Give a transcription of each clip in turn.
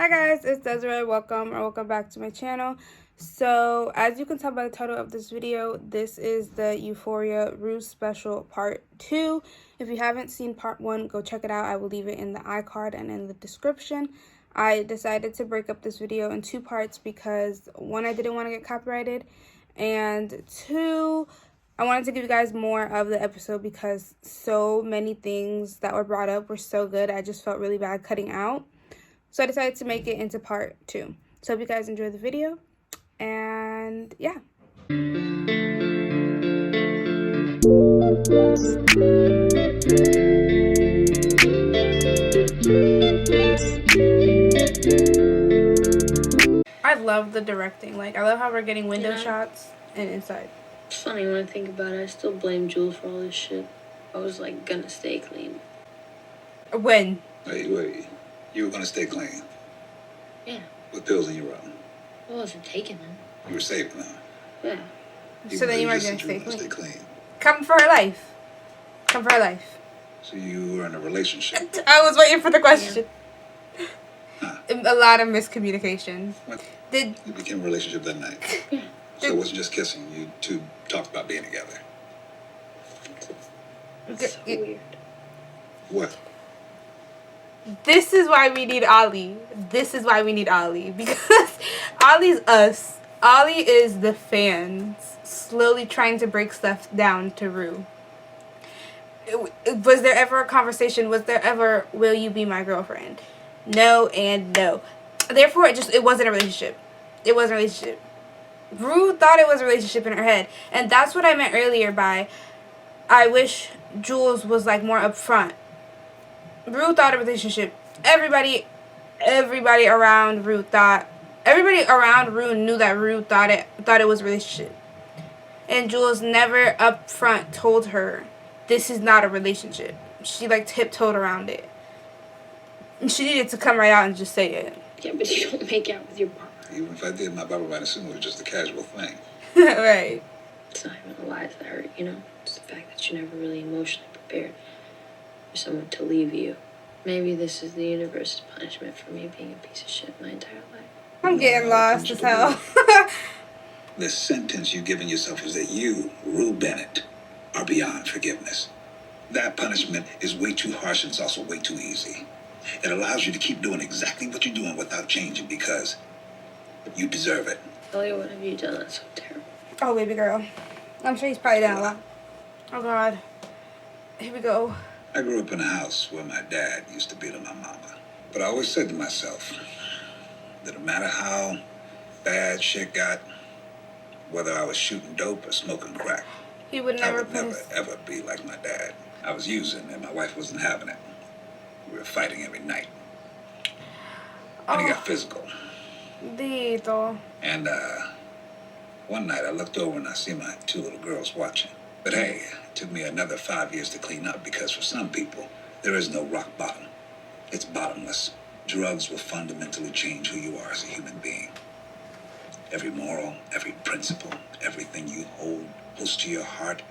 Hi guys, it's Desiree. Welcome back to my channel. So as you can tell by the title of this video, this is the Euphoria Rue special part 2. If you haven't seen part 1, go check it out. I will leave it in the iCard and in the description. I decided to break up this video in 2 parts because 1, I didn't want to get copyrighted, and 2, I wanted to give you guys more of the episode because so many things that were brought up were so good. I just felt really bad cutting out. So I decided to make it into part 2. So hope you guys enjoy the video. And yeah. I love the directing. Like, I love how we're getting window shots and inside. It's funny when I think about it. I still blame Jules for all this shit. I was like gonna stay clean. When? Wait. You were gonna stay clean? Yeah. With pills in your room? I wasn't taking them. You were saving them? Yeah. So then you were just gonna said you were stay clean. clean. Come for her life. Come for her life. So you were in a relationship? I was waiting for the question. Yeah. Huh. A lot of miscommunication. What? You became a relationship that night? Yeah. So it wasn't just kissing. You two talked about being together. It's so weird. What? This is why we need Ollie. This is why we need Ollie. Because Ollie's us. Ollie is the fans slowly trying to break stuff down to Rue. Was there ever a conversation? Was there ever, will you be my girlfriend? No and no. Therefore, it wasn't a relationship. It wasn't a relationship. Rue thought it was a relationship in her head. And that's what I meant earlier by, I wish Jules was like more upfront. Rue thought a relationship. Everybody around Rue knew that Rue thought it was a relationship. And Jules never upfront told her this is not a relationship. She like tiptoed around it. And she needed to come right out and just say it. Yeah, but you don't make out with your barber. Even if I did, my barber might assume it was just a casual thing. Right. It's not even the lies that hurt, you know? It's the fact that you're never really emotionally prepared for someone to leave you. Maybe this is the universe's punishment for me being a piece of shit my entire life. I'm getting lost as hell. The sentence you've given yourself is that you, Rue Bennett, are beyond forgiveness. That punishment is way too harsh and it's also way too easy. It allows you to keep doing exactly what you're doing without changing because you deserve it. Elliot, what have you done that's so terrible? Oh, baby girl. I'm sure he's probably done a lot. Oh, God. Here we go. I grew up in a house where my dad used to beat on my mama. But I always said to myself that no matter how bad shit got, whether I was shooting dope or smoking crack, He would never ever be like my dad. I was using and my wife wasn't having it. We were fighting every night. And it got physical. Dito. And one night I looked over and I see my 2 little girls watching. But hey, it took me another 5 years to clean up because for some people, there is no rock bottom. It's bottomless. Drugs will fundamentally change who you are as a human being. Every moral, every principle, everything you hold close to your heart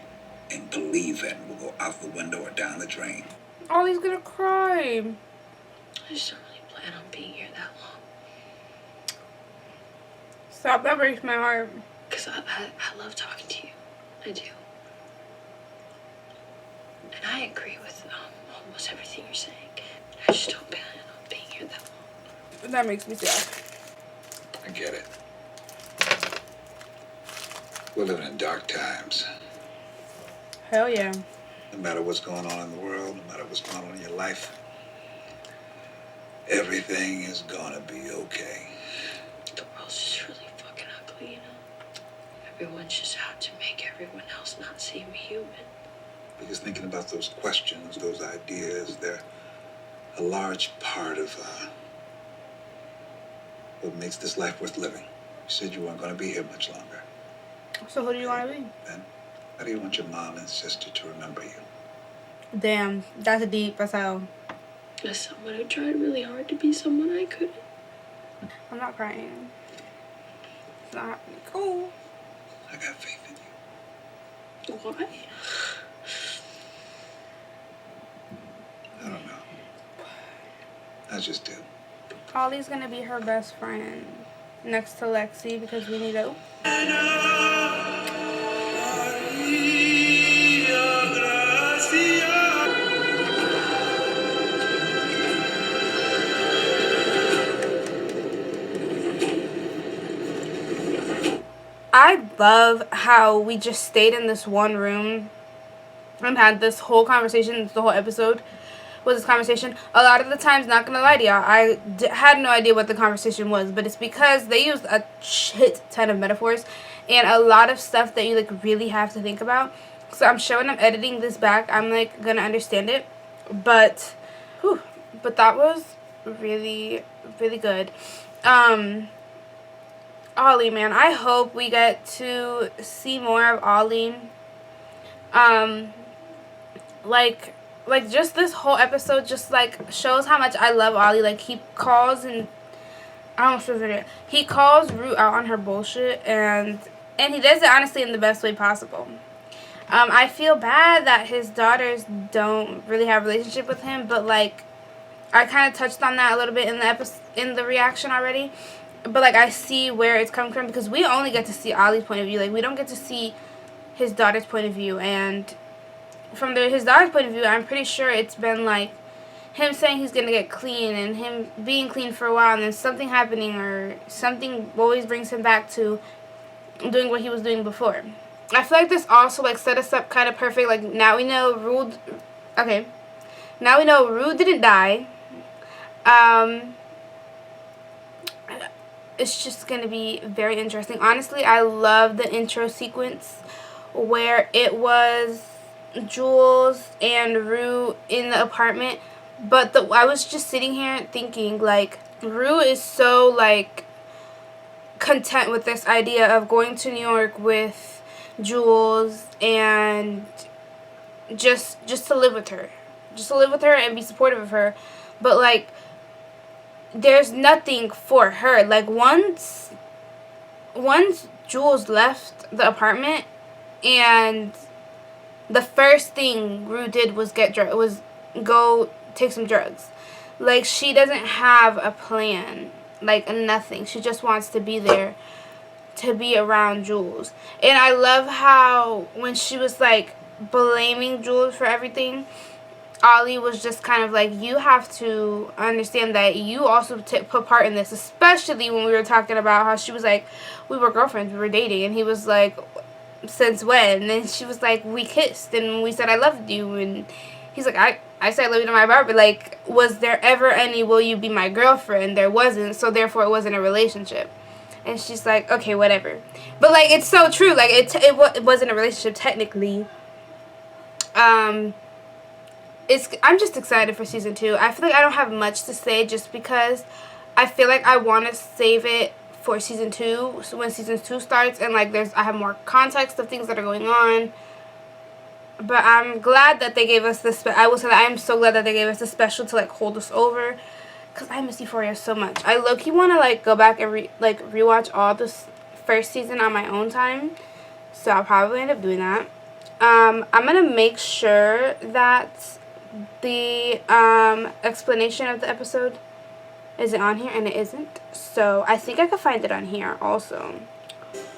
and believe in will go out the window or down the drain. Oh, he's gonna cry. I just don't really plan on being here that long. Stop, that breaks my heart. Because I love talking to you. I do. And I agree with almost everything you're saying. I just don't plan on being here that long. That makes me sad. I get it. We're living in dark times. Hell yeah. No matter what's going on in the world, no matter what's going on in your life, everything is gonna be okay. The world's just really fucking ugly, you know? Everyone's just out to make everyone else not seem human. Because thinking about those questions, those ideas, they're a large part of what makes this life worth living. You said you weren't gonna be here much longer. So who do you want to be? Ben, how do you want your mom and sister to remember you? Damn, that's deep as hell. As someone who tried really hard to be someone I couldn't. I'm not crying. It's not happening. Cool. I got faith in you. Why? I don't know. I just do. Holly's gonna be her best friend next to Lexi because we need a. I love how we just stayed in this one room and had this whole conversation, the whole episode was this conversation. A lot of the times, not gonna lie to y'all, I had no idea what the conversation was, but it's because they used a shit ton of metaphors and a lot of stuff that you like really have to think about. So I'm sure when I'm editing this back, I'm like gonna understand it, but that was really, really good. Ollie, man, I hope we get to see more of Ollie. Like just this whole episode just like shows how much I love Ollie. Like he calls and I almost forgot it. He calls Rue out on her bullshit and he does it honestly in the best way possible. I feel bad that his daughters don't really have a relationship with him, but like I kind of touched on that a little bit in the reaction already. But like I see where it's coming from because we only get to see Ollie's point of view. Like we don't get to see his daughter's point of view, and from his daughter's point of view, I'm pretty sure it's been like him saying he's gonna get clean and him being clean for a while, and then something happening or something always brings him back to doing what he was doing before. I feel like this also like set us up kind of perfect. Like now we know Rue. Okay, now we know Rue didn't die. It's just gonna be very interesting. Honestly, I love the intro sequence where it was Jules and Rue in the apartment, but I was just sitting here thinking like Rue is so like content with this idea of going to New York with Jules and just to live with her, and be supportive of her, but like there's nothing for her. Like once Jules left the apartment and the first thing Rue did was go take some drugs. Like she doesn't have a plan, like nothing. She just wants to be there, to be around Jules. And I love how when she was like blaming Jules for everything, Ollie was just kind of like, you have to understand that you also put part in this, especially when we were talking about how she was like, we were girlfriends, we were dating, and he was like, since when? And then she was like, we kissed and we said I loved you, and he's like, I said I love you to my heart, but like, was there ever any will you be my girlfriend? There wasn't, so therefore it wasn't a relationship. And she's like, okay, whatever. But like, it's so true, like it wasn't a relationship technically. I'm just excited for season 2. I feel like I don't have much to say just because I feel like I want to save it for season 2, so when season 2 starts, and like I have more context of things that are going on. But I'm glad that they gave us this. I will say that I am so glad that they gave us this special to like hold us over, because I miss Euphoria so much. I low-key want to like go back and rewatch all this first season on my own time, so I'll probably end up doing that. I'm gonna make sure that the explanation of the episode is on here, and it isn't, so I think I could find it on here also.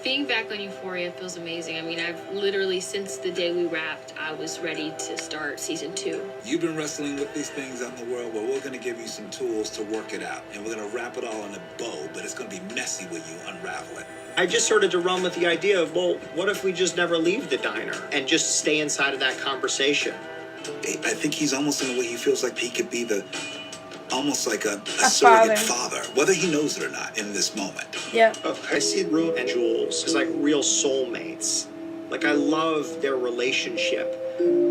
Being back on Euphoria feels amazing. I mean, I've literally, since the day we wrapped, I was ready to start season 2. You've been wrestling with these things out in the world, but we're going to give you some tools to work it out, and we're going to wrap it all in a bow, but it's going to be messy when you unravel it. I just started to run with the idea of, well, what if we just never leave the diner and just stay inside of that conversation? I think he's almost in a way he feels like he could be almost like a surrogate father, whether he knows it or not in this moment. Yeah. I see Rue and Jules as like real soulmates. Like I love their relationship,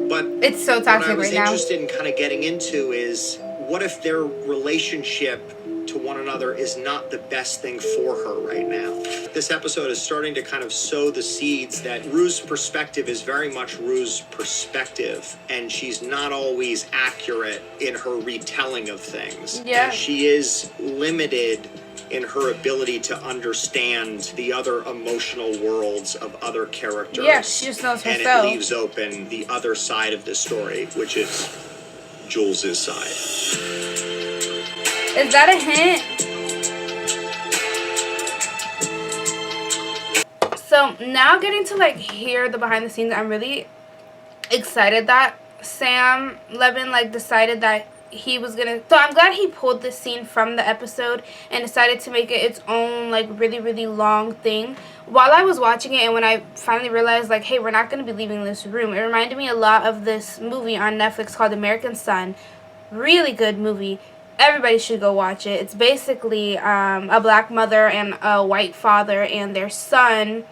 but it's so toxic right now. What I was interested in kind of getting into is, what if their relationship to one another is not the best thing for her right now? This episode is starting to kind of sow the seeds that Rue's perspective is very much Rue's perspective, and she's not always accurate in her retelling of things. Yeah. And she is limited in her ability to understand the other emotional worlds of other characters. Yeah, she just knows herself. And it leaves open the other side of the story, which is Jules' side. Is that a hint? So now getting to like hear the behind the scenes, I'm really excited that Sam Levin like decided that he was gonna, so I'm glad he pulled this scene from the episode and decided to make it its own like really long thing. While I was watching it and when I finally realized like, hey, we're not gonna be leaving this room, it reminded me a lot of this movie on Netflix called American Son. Really good movie. Everybody should go watch it. It's basically a black mother and a white father and their son,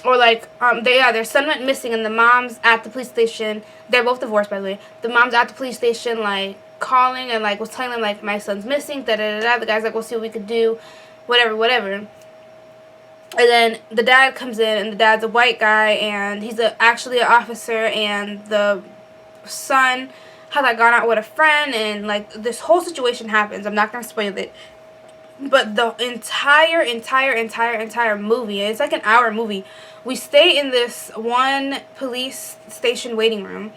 or like their son went missing and the mom's at the police station. They're both divorced, by the way. The mom's at the police station like calling and like was telling them like, my son's missing, da da da da. The guy's like, we'll see what we could do, whatever. And then the dad comes in, and the dad's a white guy, and he's actually an officer, and the son had like gone out with a friend, and like this whole situation happens. I'm not gonna spoil it, but the entire movie, it's like an hour movie. We stay in this one police station waiting room,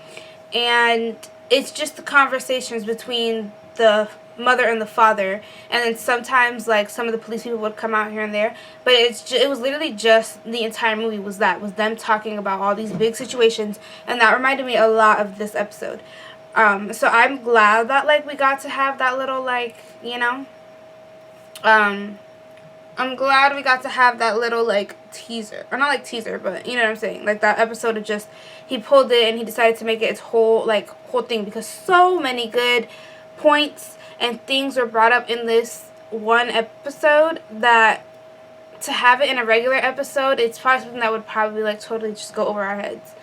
and it's just the conversations between the mother and the father, and then sometimes like some of the police people would come out here and there, but it was literally just the entire movie was them talking about all these big situations, and that reminded me a lot of this episode. So I'm glad that like we got to have that little like, you know, I'm glad we got to have that little like teaser, or not like teaser, but you know what I'm saying, like that episode of just, he pulled it and he decided to make it its whole thing, because so many good points and things were brought up in this one episode that to have it in a regular episode, it's probably something that would probably like totally just go over our heads.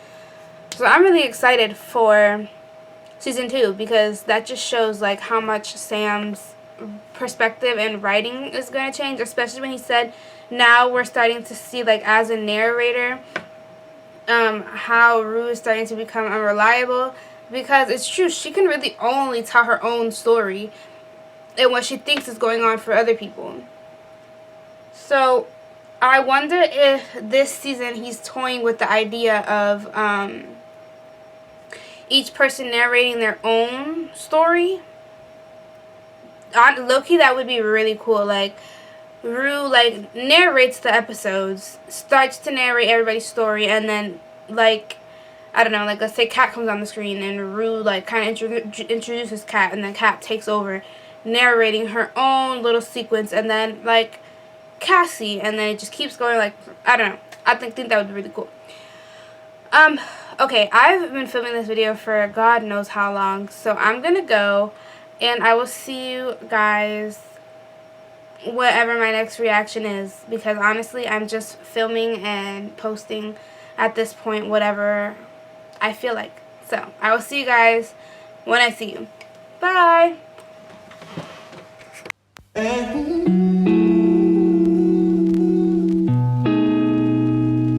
So I'm really excited for season 2, because that just shows like how much Sam's perspective and writing is going to change, especially when he said now we're starting to see like as a narrator how Rue is starting to become unreliable, because it's true, she can really only tell her own story and what she thinks is going on for other people. So I wonder if this season he's toying with the idea of each person narrating their own story. Low-key, that would be really cool. Like, Rue, like, narrates the episodes, starts to narrate everybody's story, and then, like, I don't know, like, let's say Kat comes on the screen, and Rue, like, kind of introduces Kat, and then Kat takes over, narrating her own little sequence, and then, like, Cassie, and then it just keeps going, like, I don't know. I think that would be really cool. Okay, I've been filming this video for God knows how long, so I'm gonna go, and I will see you guys whatever my next reaction is, because honestly, I'm just filming and posting at this point whatever I feel like. So, I will see you guys when I see you. Bye!